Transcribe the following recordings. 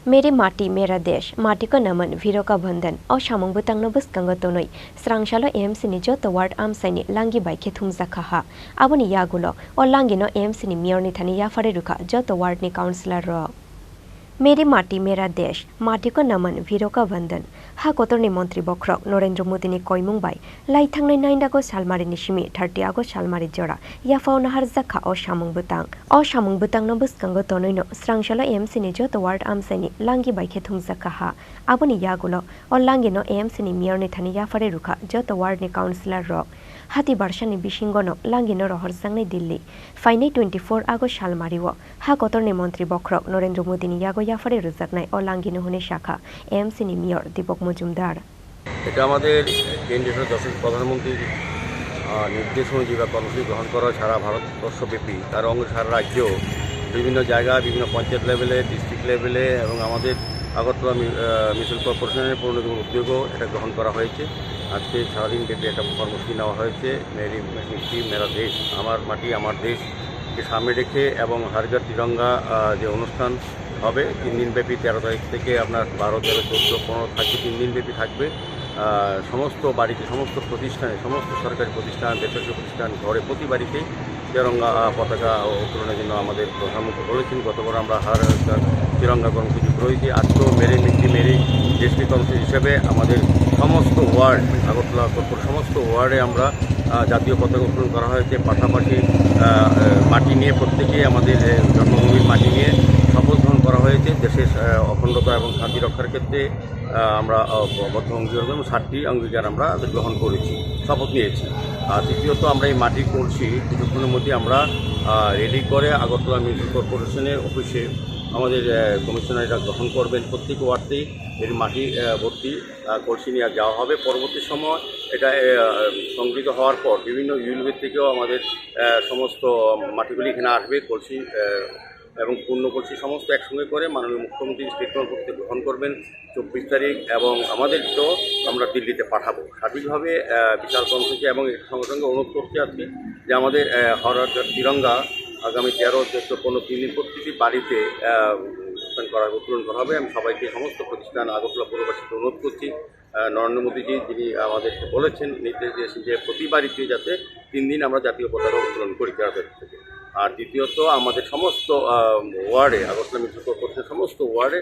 Meri Maati Mera Desh Maati ko naman Viro ka Bhandan o Samung Bwtangno Bwskango tonwi Srangshalo AMCni Jotto ward Amchaini langi bai khe Thumjakha ha aboni yagulo o langino AMCni mayor ni thani yafare rukha Jotto ward ni councillor ro Meri Maati Mera Desh Maati ko naman Viro ka Bhandan HaKwthang ni mantri bokrok Narendra Modi ni koimung bai lai thangnai 9 August salmari ni simi 30 August salmari jora yafao nahar zakha o Samung Bwtangno Bwskango tonwi no Srangshalo AMCni Jotto ward Amchaini langi bai khe Thumjakha ha aboni yagulo o langino AMCni mayor ni thani yafare rukha Jotto ward ni councillor ro hati barshani bishingono langino rohor jangnai Delhi fainai 24 August salmariwo HaKwthang ni mantri bokrok Narendra Modi ni yago yafare rujaknai o langino hune শাখা AMCni mayor Dipak Majumdar এটা আমাদের কেন্দ্রীয় যশস্বী প্রধানমন্ত্রীর নির্দেশ অনুযায়ী বা কর্মসূচি গ্রহণ করা সারা ভারতবর্ষব্যাপী তার অঙ্গ সারা রাজ্য বিভিন্ন জায়গা বিভিন্ন পঞ্চায়েত লেভেলে ডিস্ট্রিক্ট লেভেলে এবং আমাদের আগরতলা মিউনিসিপাল কর্পোরেশনের পৌরনিগম উদ্যোগও এটা গ্রহণ করা হয়েছে। আজকে সারাদিন ব্যাপী একটা কর্মসূচি নেওয়া হয়েছে মেরি মাটি মেরা দেশ আমার মাটি আমার দেশকে সামনে রেখে এবং হর ঘর তিরঙ্গা যে অনুষ্ঠান হবে 3 দিনব্যাপী 13 তারিখ থেকে আপনার 12, 13, 14, 15 থাকবে 3 দিনব্যাপী থাকবে। সমস্ত বাড়িতে সমস্ত প্রতিষ্ঠানে সমস্ত সরকারি প্রতিষ্ঠান বেসরকারি প্রতিষ্ঠান ঘরে প্রতি বাড়িতেই তিরঙ্গা পতাকা উত্তোলনের জন্য আমাদের প্রধানমন্ত্রী বলেছেন। গতবার আমরা হর তিরঙ্গা কর্মসূচি করেছি। আজকেও মেরি মিটি মেরি দেশকে কর্মসূচি হিসেবে আমাদের সমস্ত ওয়ার্ড আগরতলা সমস্ত ওয়ার্ডে আমরা জাতীয় পতাকা উত্তোলন করা হয়েছে। পাশাপাশি মাটি নিয়ে প্রত্যেকেই আমাদের জন্মভূমির মাটি নিয়ে শপথ গ্রহণ করা হয়েছে। দেশের অখণ্ডতা এবং শান্তি রক্ষার ক্ষেত্রে আমরা বদ্ধ অঙ্গীকার এবং 7টি অঙ্গীকার আমরা গ্রহণ করেছি, শপথ নিয়েছি। আর দ্বিতীয়ত আমরা এই মাটির কলসি কিছুক্ষণের মধ্যে আমরা রেডি করে আগরতলা মিউনিসিপাল কর্পোরেশনের অফিসে আমাদের কমিশনাররা গ্রহণ করবেন। প্রত্যেক ওয়ার্ডেই এর মাটি ভর্তি কলসি নিয়ে যাওয়া হবে। পরবর্তী সময় এটা সংগৃহীত হওয়ার পর বিভিন্ন ইউনিভার্সিটি থেকেও আমাদের সমস্ত মাটিগুলি এখানে আসবে কলসি এবং পূর্ণ কলসি সমস্ত একসঙ্গে করে মাননীয় মুখ্যমন্ত্রী স্টেটমেন্ট করতে গ্রহণ করবেন 24 তারিখ এবং আমাদেরকেও আমরা দিল্লিতে পাঠাবো। সার্বিকভাবে বিশাল কর্মসূচি এবং এর সঙ্গে সঙ্গে অনুরোধ করতে আছে যে আমাদের হর ঘর তিরঙ্গা আগামী 13, 14, 15 দিন প্রতিটি বাড়িতে উত্তোলন করা হবে। আমি সবাইকে সমস্ত প্রতিষ্ঠান আগরতলা পৌরবাসীকে অনুরোধ করছি নরেন্দ্র মোদীজি যিনি আমাদেরকে বলেছেন নির্দেশ দিয়েছেন যে প্রতি বাড়িতে যাতে 3 দিন আমরা জাতীয় পতাকা উত্তোলন করি 13 তারিখ থেকে। আর দ্বিতীয়ত আমাদের সমস্ত ওয়ার্ডে আগরতলা মিউনিসিপাল কর্পোরেশনের সমস্ত ওয়ার্ডে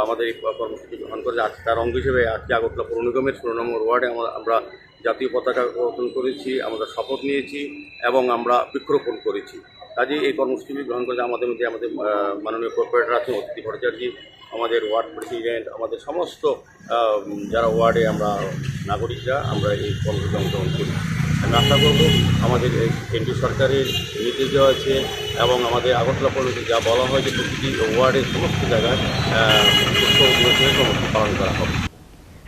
আমাদের এই কর্মসূচি গ্রহণ করে তার অঙ্গ হিসেবে আজকে আগরতলা পৌর নিগমের 16 নম্বর ওয়ার্ডে আমরা জাতীয় পতাকা উত্তোলন করেছি, আমরা শপথ নিয়েছি এবং আমরা বৃক্ষরোপণ করেছি। কাজে এই কর্মসূচি গ্রহণ করে আমাদের মধ্যে আমাদের মাননীয় কর্পোরেটর আছেন অতিথি ভট্টাচার্য, আমাদের ওয়ার্ড প্রেসিডেন্ট, আমাদের সমস্ত যারা ওয়ার্ডে আমরা নাগরিকরা আমরা এই কর্মসূচি অংশগ্রহণ করি। আমি আশা করব আমাদের কেন্দ্রীয় সরকারের নির্দেশ দেওয়া আছে এবং আমাদের আগরতলা পৌরসভা যা বলা হয় যে প্রতিটি ওয়ার্ডের সমস্ত জায়গায় উৎসব দিবসের কর্মসূচি পালন করা হবে।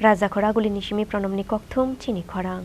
রাজা খরাগুলি নিশিমি প্রণমনি কক্থুম চিনি খরাং।